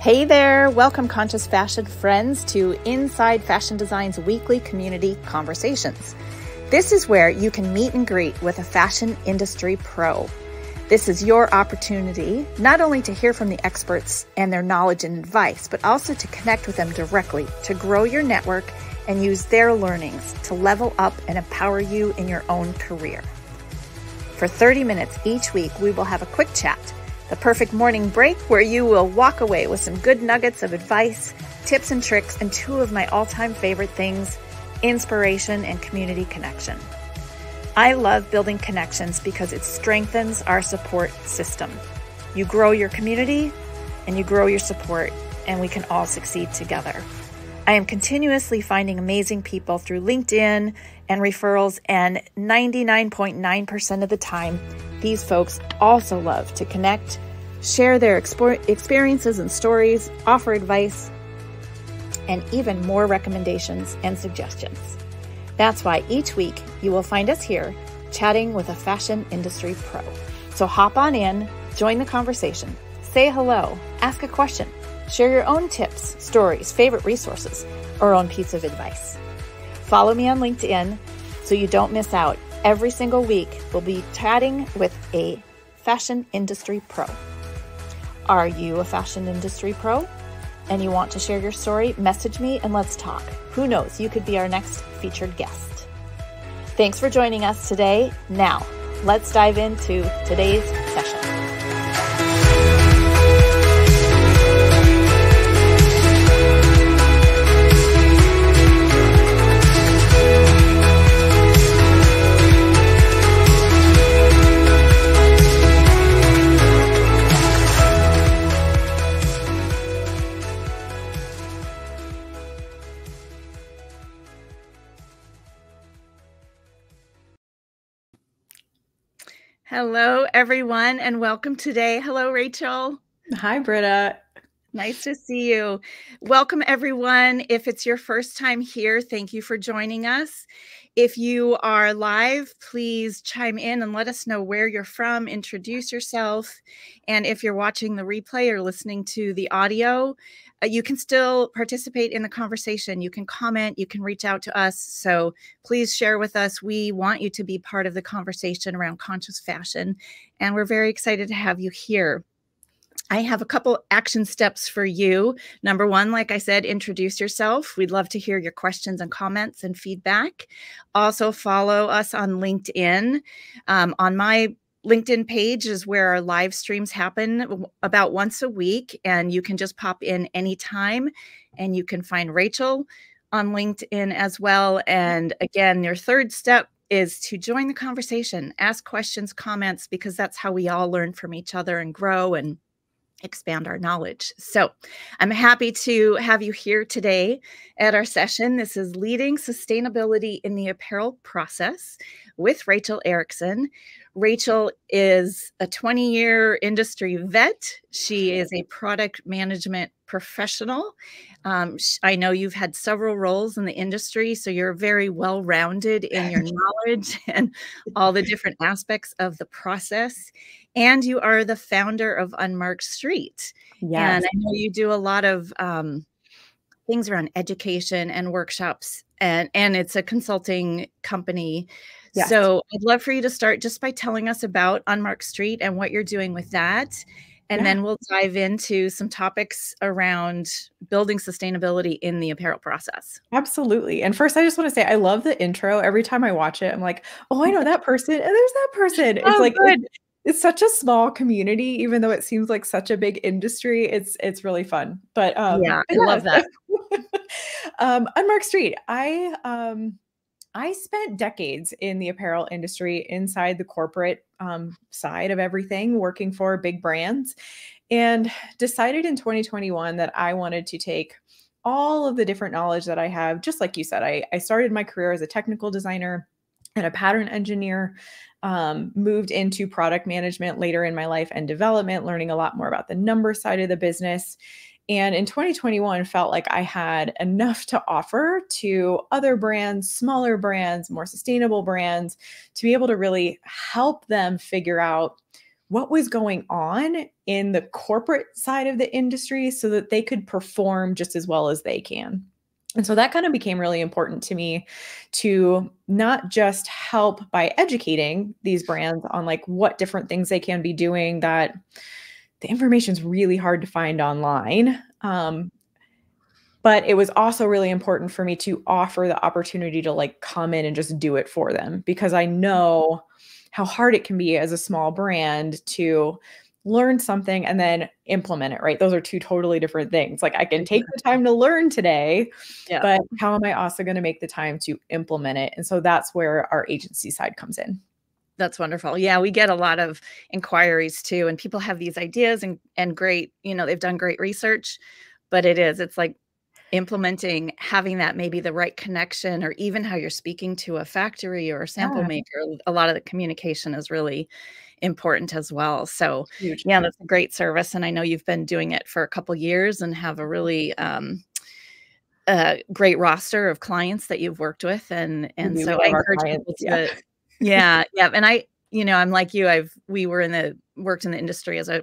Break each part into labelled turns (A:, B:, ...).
A: Hey there, welcome Conscious Fashion friends to Inside Fashion Design's weekly community conversations. This is where you can meet and greet with a fashion industry pro. This is your opportunity not only to hear from the experts and their knowledge and advice, but also to connect with them directly to grow your network and use their learnings to level up and empower you in your own career. For 30 minutes each week, we will have a quick chat, the perfect morning break where you will walk away with some good nuggets of advice, tips and tricks, and two of my all-time favorite things, inspiration and community connection. I love building connections because it strengthens our support system. You grow your community and you grow your support, and we can all succeed together. I am continuously finding amazing people through LinkedIn and referrals, and 99.9% of the time, these folks also love to connect, share their experiences and stories, offer advice, and even more recommendations and suggestions. That's why each week you will find us here chatting with a fashion industry pro. So hop on in, join the conversation, say hello, ask a question, share your own tips, stories, favorite resources, or own piece of advice. Follow me on LinkedIn so you don't miss out. Every single week, we'll be chatting with a fashion industry pro. Are you a fashion industry pro and you want to share your story? Message me and let's talk. Who knows, you could be our next featured guest. Thanks for joining us today. Now, let's dive into today's session. Hello, everyone, and welcome today. Hello, Rachel.
B: Hi, Britta.
A: Nice to see you. Welcome, everyone. If it's your first time here, thank you for joining us. If you are live, please chime in and let us know where you're from, introduce yourself. And if you're watching the replay or listening to the audio, you can still participate in the conversation. You can comment, you can reach out to us. So please share with us. We want you to be part of the conversation around conscious fashion, and we're very excited to have you here. I have a couple action steps for you. Number one, like I said, introduce yourself. We'd love to hear your questions and comments and feedback. Also follow us on LinkedIn. On my LinkedIn page is where our live streams happen about once a week, and you can just pop in anytime, and you can find Rachel on LinkedIn as well. And again, your third step is to join the conversation, ask questions, comments, because that's how we all learn from each other and grow and expand our knowledge. So I'm happy to have you here today at our session. This is Leading Sustainability in the Apparel Process with Rachel Erickson. Rachel is a 20-year industry vet. She is a product management professional. I know you've had several roles in the industry, so you're very well-rounded in your knowledge and all the different aspects of the process. And you are the founder of Unmarked Street. Yes. And I know you do a lot of things around education and workshops, and it's a consulting company. Yes. So I'd love for you to start just by telling us about Unmarked Street and what you're doing with that. And then we'll dive into some topics around building sustainability in the apparel process.
B: Absolutely. And first, I just want to say, I love the intro. Every time I watch it, I'm like, oh, I know that person. And there's that person. It's like, it's such a small community, even though it seems like such a big industry. It's really fun. But
A: yeah, I love that.
B: Unmarked Street. I spent decades in the apparel industry inside the corporate side of everything, working for big brands, and decided in 2021 that I wanted to take all of the different knowledge that I have. Just like you said, I started my career as a technical designer and a pattern engineer, moved into product management later in my life and development, learning a lot more about the number side of the business. And in 2021, felt like I had enough to offer to other brands, smaller brands, more sustainable brands, to be able to really help them figure out what was going on in the corporate side of the industry so that they could perform just as well as they can. And so that kind of became really important to me to not just help by educating these brands on like what different things they can be doing, that the information is really hard to find online. But it was also really important for me to offer the opportunity to like come in and just do it for them, because I know how hard it can be as a small brand to learn something and then implement it, right? Those are two totally different things. Like I can take the time to learn today,
A: Yeah.
B: but how am I also going to make the time to implement it? And so that's where our agency side comes in.
A: That's wonderful. Yeah, we get a lot of inquiries too, and people have these ideas and great, they've done great research, but it's like implementing, having that maybe the right connection, or even how you're speaking to a factory or a sample
B: Yeah,
A: maker. A lot of the communication is really important as well. So
B: huge.
A: yeah, that's a great service. And I know you've been doing it for a couple years and have a really great roster of clients that you've worked with. And
B: We
A: so I
B: love our
A: encourage people
B: clients. Yeah.
A: to, yeah, yeah. And I'm like you, we were worked in the industry as a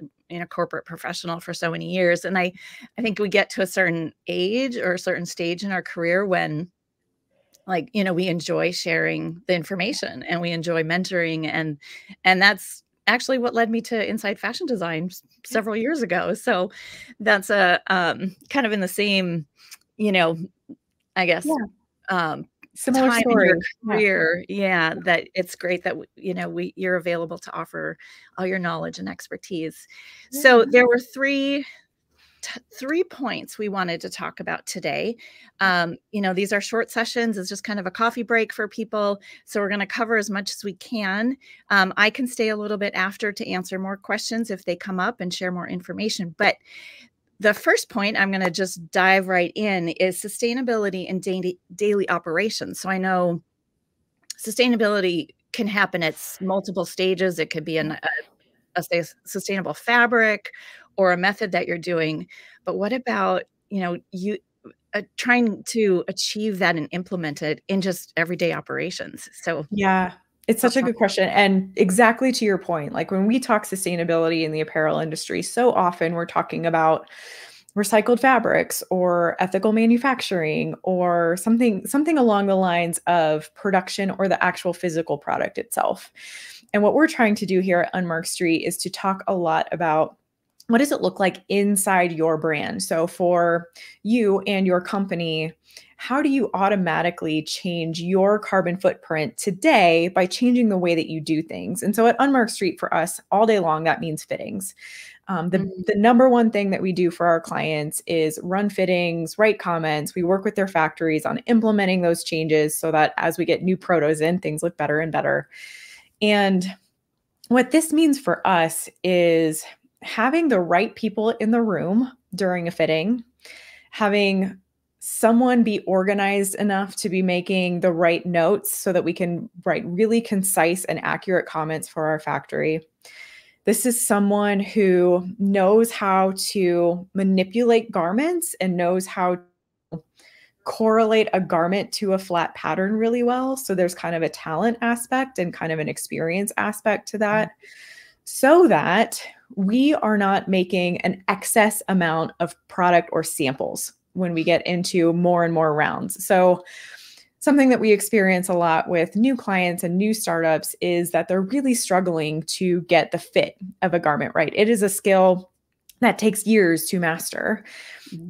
A: corporate professional for so many years. And I think we get to a certain age or a certain stage in our career when, like, we enjoy sharing the information and we enjoy mentoring, and that's actually what led me to Inside Fashion Design several years ago. So that's a kind of in the same, you know, I guess,
B: Yeah.
A: um,
B: Similar
A: time in your
B: story. Yeah.
A: career, yeah, that it's great that you're available to offer all your knowledge and expertise. So
B: Yeah.
A: there were three points we wanted to talk about today. These are short sessions. It's just kind of a coffee break for people. So we're going to cover as much as we can. I can stay a little bit after to answer more questions if they come up and share more information. But the first point I'm going to just dive right in is sustainability in daily operations. So I know sustainability can happen at multiple stages. It could be a sustainable fabric or a method that you're doing. But what about, you trying to achieve that and implement it in just everyday operations? So
B: Yeah, it's such a good question. And exactly to your point, like when we talk sustainability in the apparel industry, so often we're talking about recycled fabrics or ethical manufacturing or something along the lines of production or the actual physical product itself. And what we're trying to do here at Unmarked Street is to talk a lot about what does it look like inside your brand? So for you and your company, how do you automatically change your carbon footprint today by changing the way that you do things? And so at Unmarked Street for us, all day long, that means fittings. The number one thing that we do for our clients is run fittings, write comments. We work with their factories on implementing those changes so that as we get new protos in, things look better and better. And what this means for us is having the right people in the room during a fitting, having someone be organized enough to be making the right notes so that we can write really concise and accurate comments for our factory. This is someone who knows how to manipulate garments and knows how to correlate a garment to a flat pattern really well. So there's kind of a talent aspect and kind of an experience aspect to that, so that we are not making an excess amount of product or samples when we get into more and more rounds. So something that we experience a lot with new clients and new startups is that they're really struggling to get the fit of a garment right. It is a skill that takes years to master.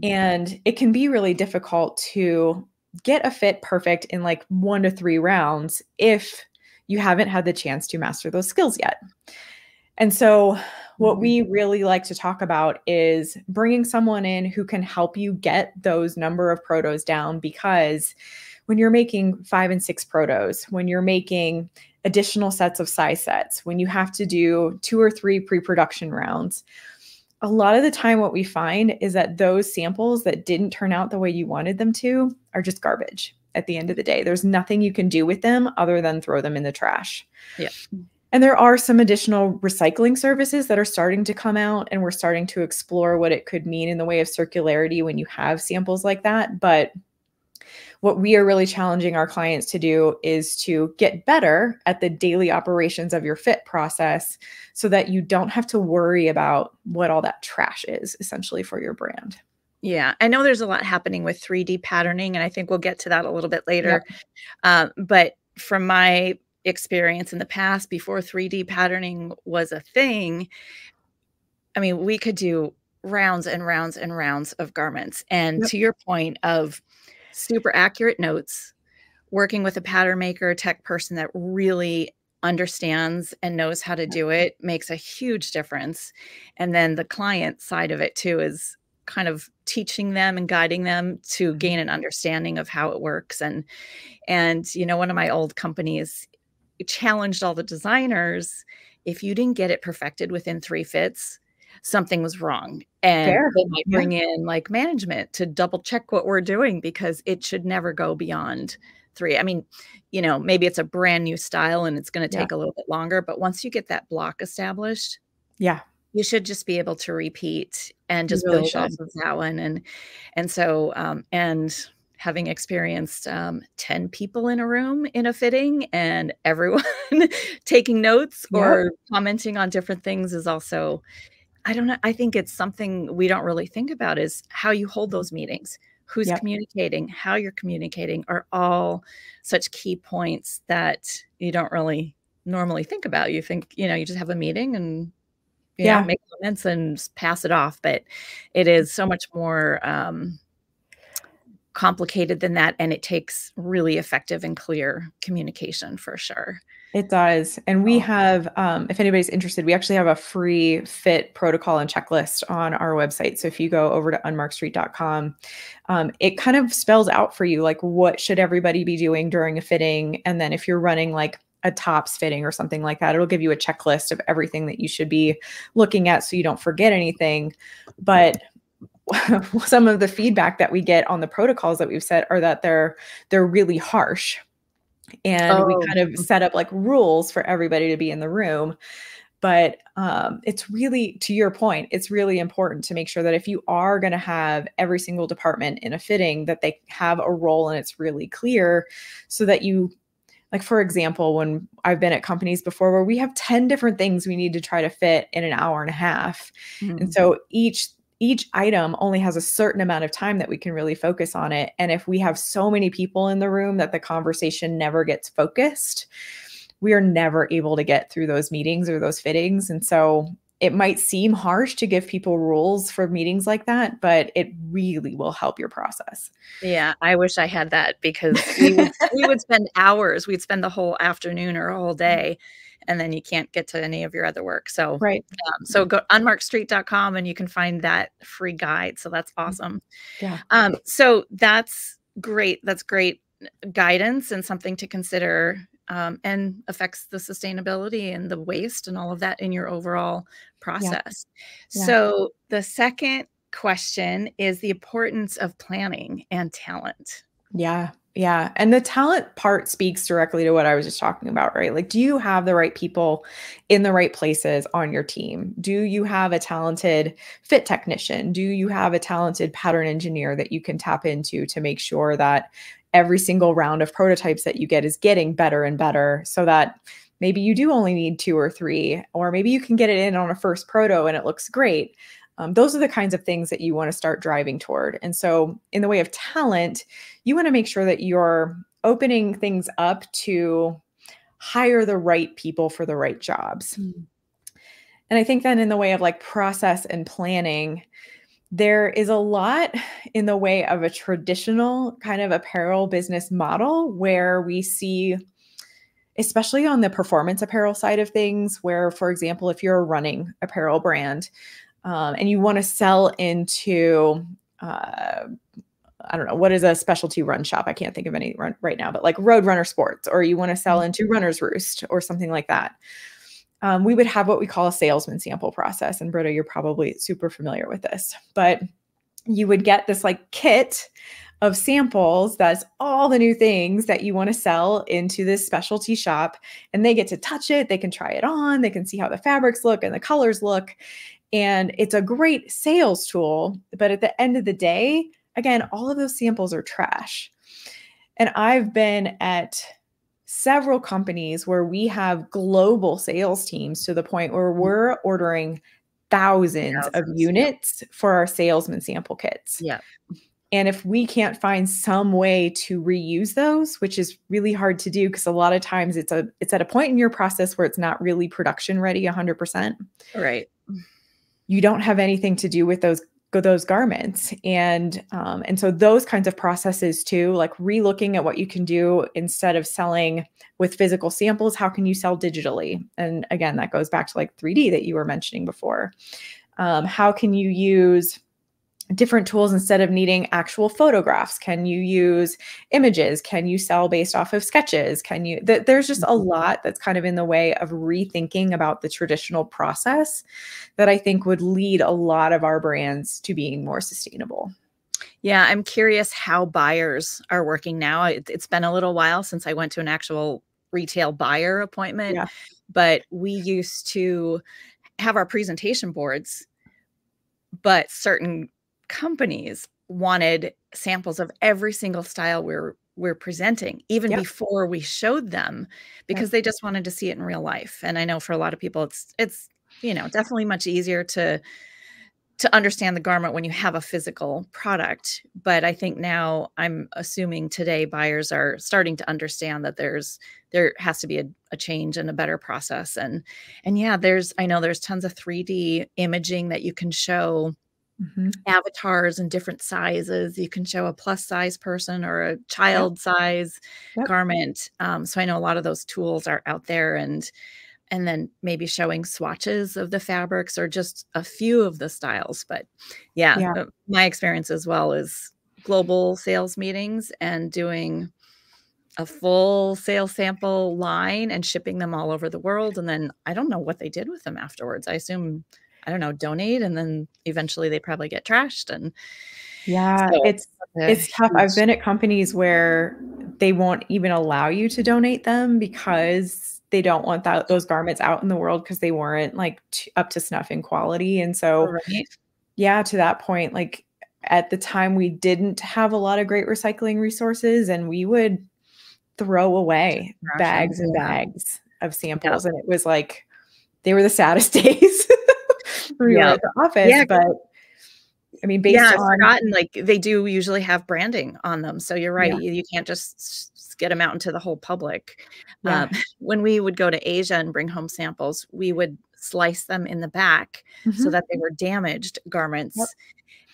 B: And it can be really difficult to get a fit perfect in like 1 to 3 rounds if you haven't had the chance to master those skills yet. And so what we really like to talk about is bringing someone in who can help you get those number of protos down, because when you're making 5 and 6 protos, when you're making additional sets of size sets, when you have to do 2 or 3 pre-production rounds, a lot of the time what we find is that those samples that didn't turn out the way you wanted them to are just garbage at the end of the day. There's nothing you can do with them other than throw them in the trash.
A: Yeah.
B: And there are some additional recycling services that are starting to come out, and we're starting to explore what it could mean in the way of circularity when you have samples like that. But What we are really challenging our clients to do is to get better at the daily operations of your fit process so that you don't have to worry about what all that trash is essentially for your brand.
A: Yeah, I know there's a lot happening with 3D patterning, and I think we'll get to that a little bit
B: Yep.
A: later. But from my experience in the past, before 3D patterning was a thing, I mean, we could do rounds and rounds and rounds of garments. And
B: Yep.
A: to your point of super accurate notes, working with a pattern maker, tech person that really understands and knows how to do it makes a huge difference. And then the client side of it too is kind of teaching them and guiding them to gain
B: Mhm.
A: an understanding of how it works. And one of my old companies challenged all the designers, if you didn't get it perfected within 3 fits, something was wrong, and
B: Fair.
A: they might
B: Yeah.
A: bring in, like, management to double check what we're doing because it should never go beyond 3. I mean, maybe it's a brand new style and it's gonna
B: Yeah.
A: take a little bit longer, but once you get that block established,
B: Yeah.
A: you should just be able to repeat and
B: You
A: just
B: really
A: build off
B: should.
A: of that one, and so, and having experienced, 10 people in a room in a fitting and everyone taking notes
B: Yep.
A: or commenting on different things is also, I don't know, I think it's something we don't really think about is how you hold those meetings, who's
B: Yep.
A: communicating, how you're communicating are all such key points that you don't really normally think about. You think, you just have a meeting and
B: Yeah.
A: make comments and pass it off, but it is so much more, complicated than that, and it takes really effective and clear communication for sure.
B: It does. And we
A: Oh,
B: have, if anybody's interested, we actually have a free fit protocol and checklist on our website. So if you go over to unmarkstreet.com, it kind of spells out for you, like, what should everybody be doing during a fitting? And then if you're running like a tops fitting or something like that, it'll give you a checklist of everything that you should be looking at so you don't forget anything. But some of the feedback that we get on the protocols that we've set are that they're really harsh, and we
A: oh,
B: kind of set up like rules for everybody to be in the room. But it's really, to your point, it's really important to make sure that if you are going to have every single department in a fitting, that they have a role and it's really clear, so that you, like, for example, when I've been at companies before where we have 10 different things we need to try to fit in an hour and a half. And
A: mhm.
B: so each item only has a certain amount of time that we can really focus on it. And if we have so many people in the room that the conversation never gets focused, we are never able to get through those meetings or those fittings. And so it might seem harsh to give people rules for meetings like that, but it really will help your process.
A: Yeah, I wish I had that because we would spend hours, we'd spend the whole afternoon or a whole day, and then you can't get to any of your other work. So,
B: Right.
A: so go unmarkedstreet.com and you can find that free guide. So that's awesome.
B: Yeah.
A: So that's great. That's great guidance and something to consider, and affects the sustainability and the waste and all of that in your overall
B: Yeah.
A: process.
B: Yeah.
A: So the second question is the importance of planning and talent.
B: Yeah. Yeah. And the talent part speaks directly to what I was just talking about, right? Like, do you have the right people in the right places on your team? Do you have a talented fit technician? Do you have a talented pattern engineer that you can tap into to make sure that every single round of prototypes that you get is getting better and better, so that maybe you do only need 2 or 3, or maybe you can get it in on a first proto and it looks great. Those are the kinds of things that you want to start driving toward. And so, in the way of talent, you want to make sure that you're opening things up to hire the right people for the right jobs.
A: Mm.
B: And I think then, in the way of like process and planning, there is a lot in the way of a traditional kind of apparel business model where we see, especially on the performance apparel side of things, where, for example, if you're a running apparel brand, and you want to sell into, I don't know, what is a specialty run shop? I can't think of any right now, but like Road Runner Sports, or you want to sell into Runner's Roost or something like that. We would have what we call a salesman sample process. And Britta, you're probably super familiar with this, but you would get this like kit of samples that's all the new things that you want to sell into this specialty shop, and they get to touch it, they can try it on, they can see how the fabrics look and the colors look, and it's a great sales tool. But at the end of the day, again, all of those samples are trash. And I've been at several companies where we have global sales teams to the point where we're ordering thousands of
A: Thousands. Yep.
B: units for our salesman sample kits.
A: Yep.
B: And if we can't find some way to reuse those, which is really hard to do because a lot of times it's at a point in your process where it's not really production ready 100%.
A: Right.
B: You don't have anything to do with those garments. And so those kinds of processes too, like relooking at what you can do instead of selling with physical samples, how can you sell digitally? And again, that goes back to like 3D that you were mentioning before. How can you use different tools instead of needing actual photographs? Can you use images? Can you sell based off of sketches? There's just a lot that's kind of in the way of rethinking about the traditional process that I think would lead a lot of our brands to being more sustainable.
A: Yeah, I'm curious how buyers are working now. It's been a little while since I went to an actual retail buyer appointment,
B: Yeah.
A: but we used to have our presentation boards, but certain companies wanted samples of every single style we're presenting, even
B: Yep.
A: before we showed them, because
B: Yep.
A: they just wanted to see it in real life. And I know for a lot of people, it's definitely much easier to understand the garment when you have a physical product. But I think now, I'm assuming today, buyers are starting to understand that there has to be a change and a better process. And yeah, I know there's tons of 3D imaging that you can show
B: Mhm.
A: avatars in different sizes. You can show a plus size person or a
B: Yep.
A: child size
B: Yep.
A: garment. So I know a lot of those tools are out there, and then maybe showing swatches of the fabrics or just a few of the styles. But yeah,
B: Yeah.
A: my experience as well is global sales meetings and doing a full sales sample line and shipping them all over the world. And then I don't know what they did with them afterwards. I assume, I don't know, donate, and then eventually they probably get trashed. And
B: Yeah,
A: so a
B: it's tough. I've
A: huge,
B: been at companies where they won't even allow you to donate them because they don't want those garments out in the world because they weren't like up to snuff in quality. And so,
A: right?
B: yeah, to that point, like at the time, we didn't have a lot of great recycling resources, and we would throw away
A: Trash 'em.
B: bags and
A: Yeah.
B: bags of
A: Yep.
B: samples. And it was like, they were the saddest days when we were
A: Yep.
B: at the office.
A: Yeah.
B: But I mean,
A: Yeah,
B: based
A: I've
B: on,
A: forgotten, like, they do usually have branding on them, so you're right,
B: yeah,
A: you can't just get them out into the whole public.
B: yeah.
A: When we would go to Asia and bring home samples, we would slice them in the back so
B: Mhm.
A: that they were damaged
B: Yep.
A: garments,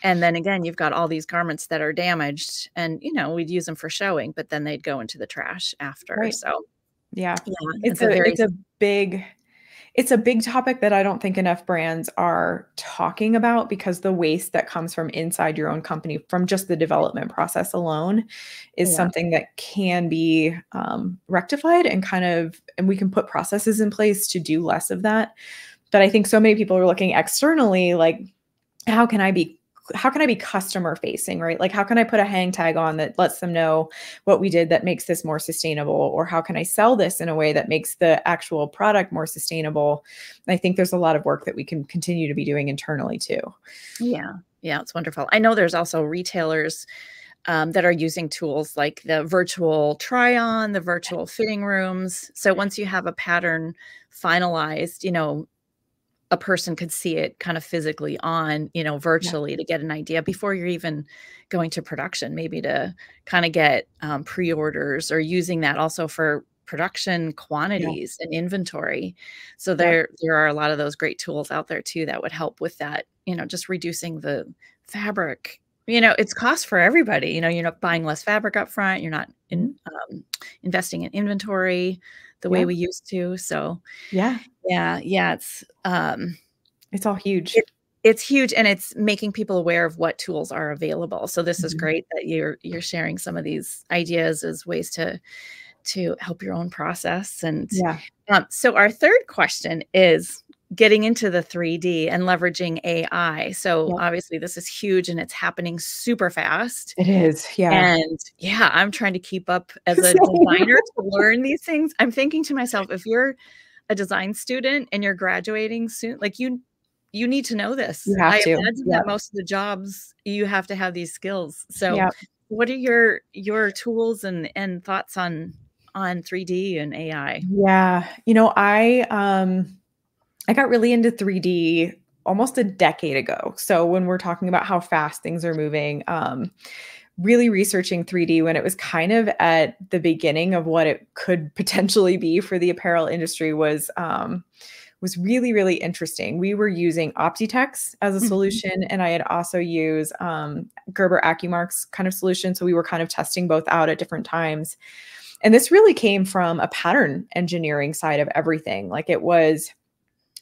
A: and then again, you've got all these garments that are damaged, and, we'd use them for showing, but then they'd go into the trash after.
B: Right.
A: So
B: Yeah.
A: yeah,
B: It's
A: it's a
B: a
A: very
B: it's a big it's a big topic that I don't think enough brands are talking about because the waste that comes from inside your own company from just the development process alone is
A: yeah.
B: something that can be rectified and we can put processes in place to do less of that. But I think so many people are looking externally like, how can I be customer facing, right? Like, how can I put a hang tag on that lets them know what we did that makes this more sustainable? Or how can I sell this in a way that makes the actual product more sustainable? And I think there's a lot of work that we can continue to be doing internally too.
A: Yeah. Yeah, it's wonderful. I know there's also retailers that are using tools like the virtual try on, the virtual fitting rooms. So once you have a pattern finalized, a person could see it kind of physically on,
B: Yeah.
A: virtually to get an idea before you're even going to production, maybe to kind of get pre-orders or using that also for production
B: Yeah.
A: quantities and inventory. So
B: Yep.
A: there are a lot of those great tools out there too that would help with that, just reducing the fabric. It's cost for everybody. You're not buying less fabric up front. You're not
B: Mhm.
A: investing in inventory the way
B: Yeah.
A: we used to. So
B: Yeah.
A: yeah,
B: It's all huge.
A: it's huge, and it's making people aware of what tools are available. So this is
B: Mhm.
A: great that you're sharing some of these ideas as ways to help your own process. And
B: Yeah.
A: so our third question is getting into the 3D and leveraging AI. So
B: Yep.
A: obviously this is huge and it's happening super fast.
B: It is. Yeah.
A: And yeah, I'm trying to keep up as a
B: Same.
A: designer to learn these things. I'm thinking to myself, if you're a design student and you're graduating soon, like you need to know this.
B: You have
A: I
B: to.
A: imagine that
B: Yep.
A: most of the jobs you have to have these skills. So
B: Yep.
A: what are your tools and thoughts on 3D and AI?
B: Yeah. I got really into 3D almost a decade ago. So when we're talking about how fast things are moving, really researching 3D when it was kind of at the beginning of what it could potentially be for the apparel industry was really, really interesting. We were using Optitex as a
A: Mhm.
B: solution, and I had also used Gerber AccuMark's kind of solution. So we were kind of testing both out at different times. And this really came from a pattern engineering side of everything. Like it was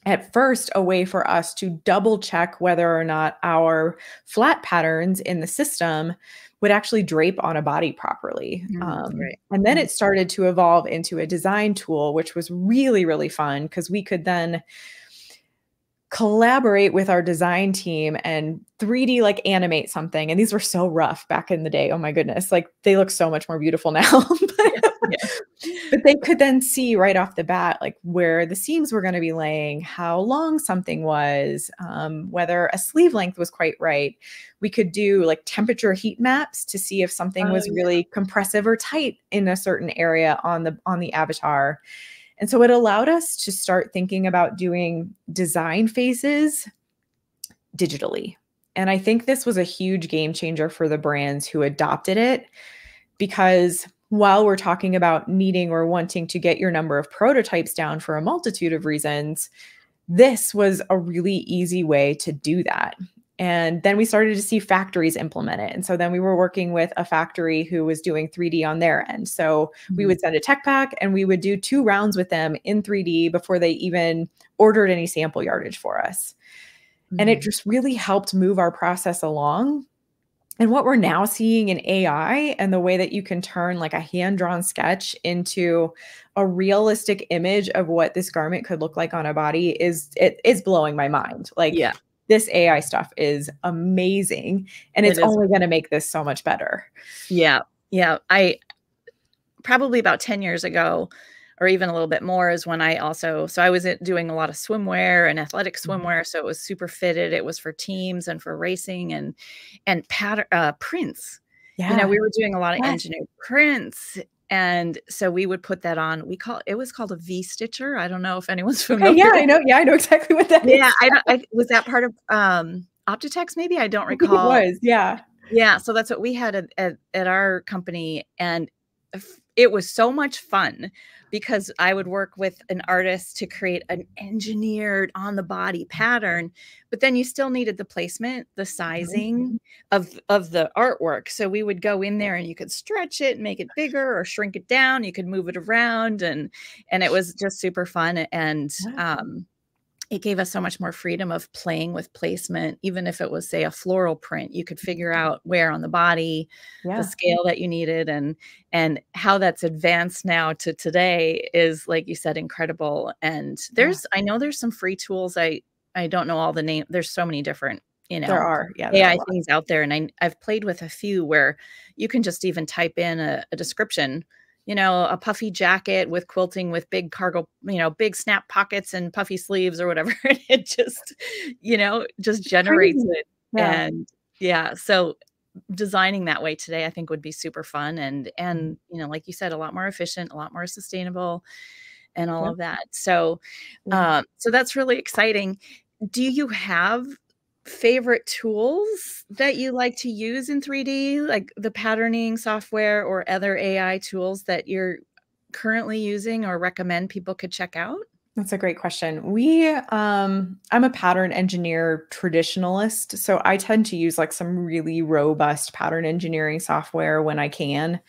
B: at first a way for us to double check whether or not our flat patterns in the system would actually drape on a body properly.
A: Right.
B: And then
A: Mhm.
B: it started to evolve into a design tool, which was really, really fun because we could then collaborate with our design team and 3D like animate something. And these were so rough back in the day. Oh my goodness. Like they look so much more beautiful now.
A: Yeah, yeah.
B: But they could then see right off the bat, like where the seams were going to be laying, how long something was, whether a sleeve length was quite right. We could do like temperature heat maps to see if something
A: Oh,
B: was
A: yeah.
B: really compressive or tight in a certain area on the avatar. And so it allowed us to start thinking about doing design phases digitally. And I think this was a huge game changer for the brands who adopted it because while we're talking about needing or wanting to get your number of prototypes down for a multitude of reasons, this was a really easy way to do that. And then we started to see factories implement it. And so then we were working with a factory who was doing 3D on their end. So we
A: Mhm.
B: would send a tech pack and we would do 2 rounds with them in 3D before they even ordered any sample yardage for us. And it
A: Mhm.
B: just really helped move our process along. And what we're now seeing in AI and the way that you can turn like a hand-drawn sketch into a realistic image of what this garment could look like on a body is blowing my mind. Like
A: Yeah,
B: this AI stuff is amazing and
A: it
B: it's
A: is.
B: only going to make this so much better.
A: Yeah, yeah. I probably about 10 years ago, or even a little bit more, is when I was doing a lot of swimwear and athletic
B: Mhm.
A: swimwear, so it was super fitted. It was for teams and for racing and prints.
B: Yeah.
A: We were doing a lot of
B: Yes.
A: engineered prints, and so we would put that on. It was called a V-stitcher. I don't know if anyone's
B: Okay.
A: familiar
B: Yeah,
A: with.
B: I know. Yeah, I know exactly what that
A: Yeah,
B: is.
A: I was that part of, Optitex maybe? I don't
B: I think it
A: recall.
B: was. Yeah.
A: Yeah, so that's what we had at our company, and it was so much fun because I would work with an artist to create an engineered on the body pattern, but then you still needed the placement, the
B: Mhm.
A: sizing of the artwork. So we would go in there and you could stretch it, make it bigger or shrink it down. You could move it around and it was just super fun and
B: Yeah.
A: it gave us so much more freedom of playing with placement. Even if it was, say, a floral print, you could figure out where on the body, the
B: Yeah.
A: scale that you needed, and how that's advanced now to today is, like you said, incredible. And
B: Yeah.
A: I know there's some free tools. I don't know all the name. There's so many different, you
B: There
A: know,
B: are. Yeah, there are a
A: AI
B: lot.
A: things out there, and I've played with a few where you can just even type in a description, a puffy jacket with quilting with big cargo, big snap pockets and puffy sleeves or whatever. And it just
B: It's
A: generates
B: crazy.
A: it.
B: Yeah.
A: And yeah, so designing that way today, I think would be super fun and like you said, a lot more efficient, a lot more sustainable and all
B: Yeah.
A: of that. So
B: Yeah.
A: so that's really exciting. Do you have favorite tools that you like to use in 3D, like the patterning software or other AI tools that you're currently using or recommend people could check out?
B: That's a great question. I'm a pattern engineer traditionalist, so I tend to use like some really robust pattern engineering software when I can.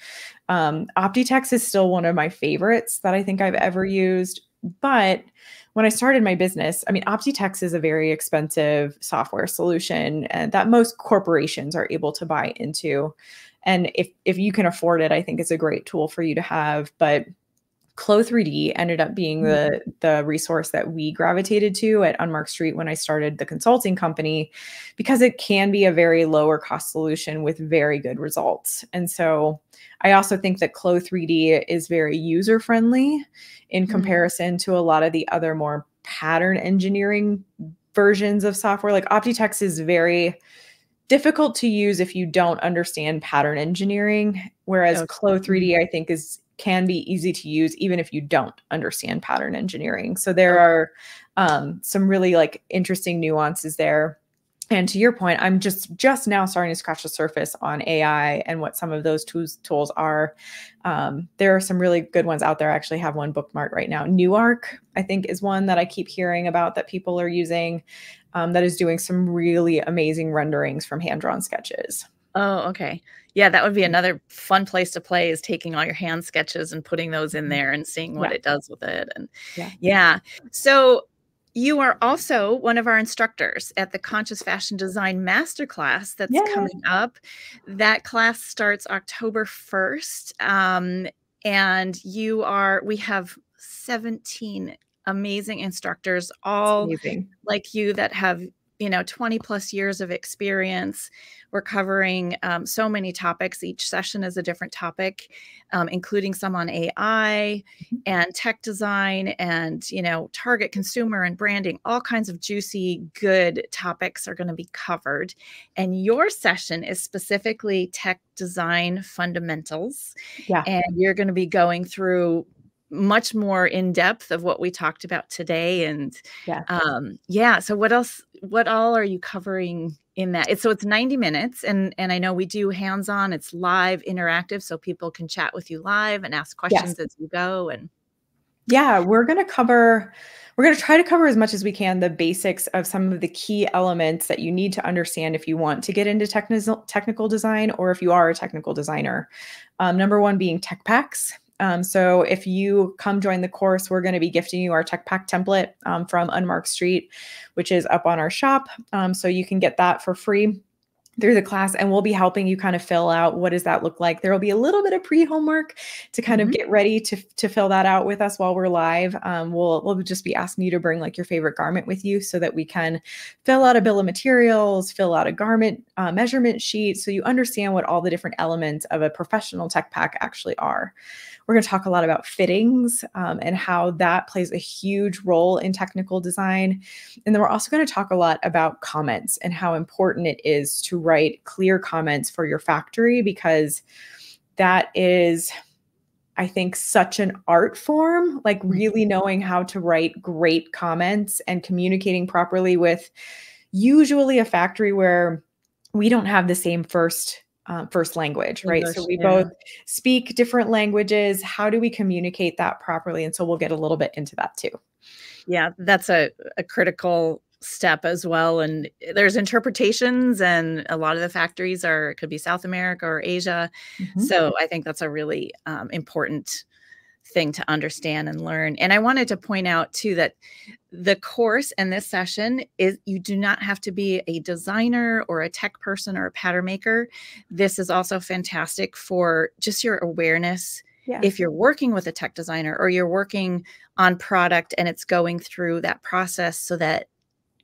B: Optitex is still one of my favorites that I think I've ever used. But when I started my business, I mean, Optitex is a very expensive software solution and that most corporations are able to buy into. And if you can afford it, I think it's a great tool for you to have. But Clo 3D ended up being
A: Mhm.
B: the resource that we gravitated to at Unmarked Street when I started the consulting company because it can be a very lower cost solution with very good results. And so I also think that Clo 3D is very user friendly in
A: Mhm.
B: comparison to a lot of the other more pattern engineering versions of software. Like Optitex is very difficult to use if you don't understand pattern engineering, whereas
A: Oh,
B: Clo
A: mhm.
B: 3D I think can be easy to use even if you don't understand pattern engineering. So there
A: Oh,
B: are some really like interesting nuances there. And to your point, I'm just now starting to scratch the surface on AI and what some of those tools are. There are some really good ones out there. I actually have one bookmarked right now. Newark, I think, is one that I keep hearing about that people are using, that is doing some really amazing renderings from hand-drawn sketches.
A: oh, okay. Yeah, that would be another fun place to play is taking all your hand sketches and putting those in
B: Mhm.
A: there and seeing what
B: Yeah,
A: it does with it, and
B: yeah,
A: yeah. So, you are also one of our instructors at the Conscious Fashion Design Masterclass that's
B: yeah.
A: coming up. That class starts October 1st, and we have 17 amazing instructors,
B: It's
A: all
B: amazing.
A: like you that have, 20 plus years of experience. We're covering so many topics. Each session is a different topic, including some on AI
B: Mhm.
A: and tech design and, target consumer and branding. All kinds of juicy, good topics are going to be covered. And your session is specifically tech design fundamentals.
B: Yeah,
A: And you're going to be going through much more in depth of what we talked about today. And
B: yeah.
A: yeah, so what all are you covering in that? It's 90 minutes, and I know we do hands-on, it's live interactive, so people can chat with you live and ask
B: Yes.
A: questions as you go, and
B: Yeah, we're gonna try to cover as much as we can the basics of some of the key elements that you need to understand if you want to get into technical design or if you are a technical designer. Number one being tech packs. So if you come join the course, we're going to be gifting you our tech pack template from Unmarked Street, which is up on our shop. So you can get that for free through the class, and we'll be helping you kind of fill out what does that look like. There will be a little bit of pre-homework to kind of
A: Mhm.
B: get ready to fill that out with us while we're live. We'll just be asking you to bring like your favorite garment with you so that we can fill out a bill of materials, fill out a garment measurement sheet, so you understand what all the different elements of a professional tech pack actually are. We're going to talk a lot about fittings and how that plays a huge role in technical design. And then we're also going to talk a lot about comments and how important it is to write clear comments for your factory, because that is, I think, such an art form, like
A: Mhm.
B: really knowing how to write great comments and communicating properly with usually a factory where we don't have the same first language, right? So
A: English,
B: we
A: yeah.
B: both speak different languages. How do we communicate that properly? And so we'll get a little bit into that too.
A: Yeah, that's a critical step as well, and there's interpretations, and a lot of the factories are it could be South America or Asia,
B: Mhm.
A: so I think that's a really, important thing to understand and learn. And I wanted to point out too that the course and this session is you do not have to be a designer or a tech person or a pattern maker. This is also fantastic for just your awareness.
B: Yeah.
A: If you're working with a tech designer or you're working on product and it's going through that process so that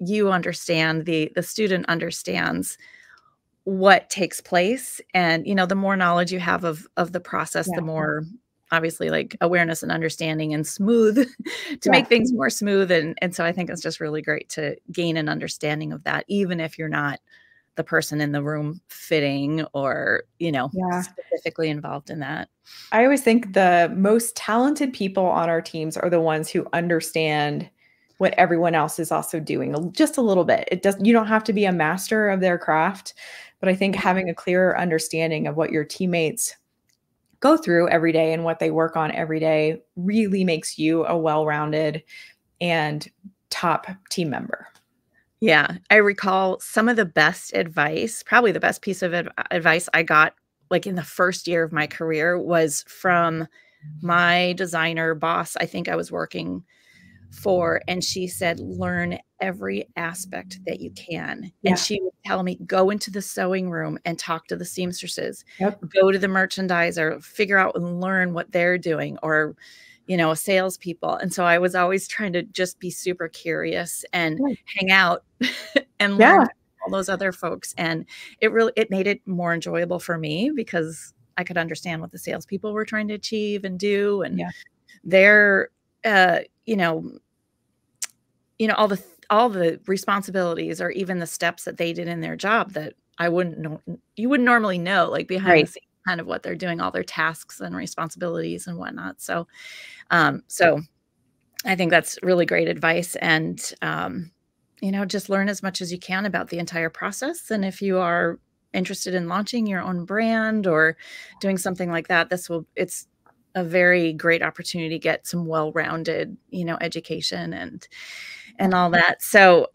A: you understand the student understands what takes place, and the more knowledge you have of the process, the
B: Yeah.
A: more obviously like awareness and understanding and smooth to make
B: Yeah.
A: things more smooth, and so I think it's just really great to gain an understanding of that even if you're not the person in the room fitting or
B: Yeah.
A: specifically involved in that.
B: I always think the most talented people on our teams are the ones who understand what everyone else is also doing just a little bit. You don't have to be a master of their craft, but I think having a clearer understanding of what your teammates go through every day and what they work on every day really makes you a well-rounded and top team member.
A: Yeah, I recall some of the best advice, probably the best piece of advice I got like in the first year of my career was from my designer boss. I think I was working for, and she said, learn every aspect that you can. And
B: Yeah.
A: she would tell me, go into the sewing room and talk to the seamstresses,
B: Yep.
A: go to the merchandiser, figure out and learn what they're doing, or, salespeople. And so I was always trying to just be super curious and
B: Right.
A: hang out and learn
B: Yeah.
A: from all those other folks. And it made it more enjoyable for me because I could understand what the salespeople were trying to achieve and do. And
B: Yeah.
A: their, uh, you know, all the responsibilities or even the steps that they did in their job that I wouldn't know, you wouldn't normally know, like behind the
B: Right.
A: scenes, kind of what they're doing, all their tasks and responsibilities and whatnot. So, so I think that's really great advice. And, just learn as much as you can about the entire process. And if you are interested in launching your own brand or doing something like that, it's a very great opportunity to get some well-rounded, education and all that. So,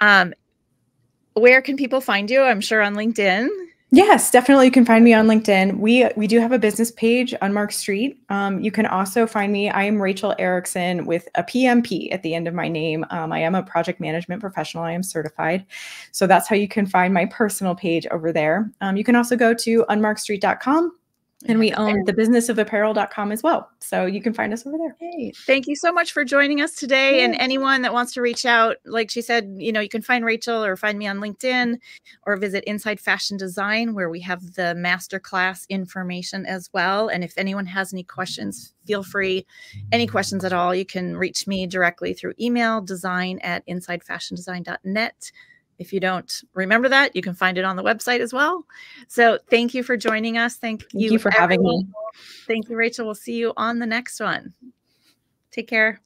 A: where can people find you? I'm sure on LinkedIn.
B: Yes, definitely. You can find me on LinkedIn. We do have a business page, Unmarked Street. You can also find me. I am Rachel Erickson with a PMP at the end of my name. I am a project management professional. I am certified. So that's how you can find my personal page over there. You can also go to unmarkedstreet.com. And we own the businessofapparel.com as well. So you can find us over there.
A: Hey, thank you so much for joining us today. And anyone that wants to reach out, like she said, you can find Rachel or find me on LinkedIn or visit Inside Fashion Design, where we have the masterclass information as well. And if anyone has any questions, feel free, any questions at all, you can reach me directly through email, design@insidefashiondesign.net. If you don't remember that, you can find it on the website as well. So thank you for joining us. Thank you
B: for having me.
A: Thank you, Rachel. We'll see you on the next one. Take care.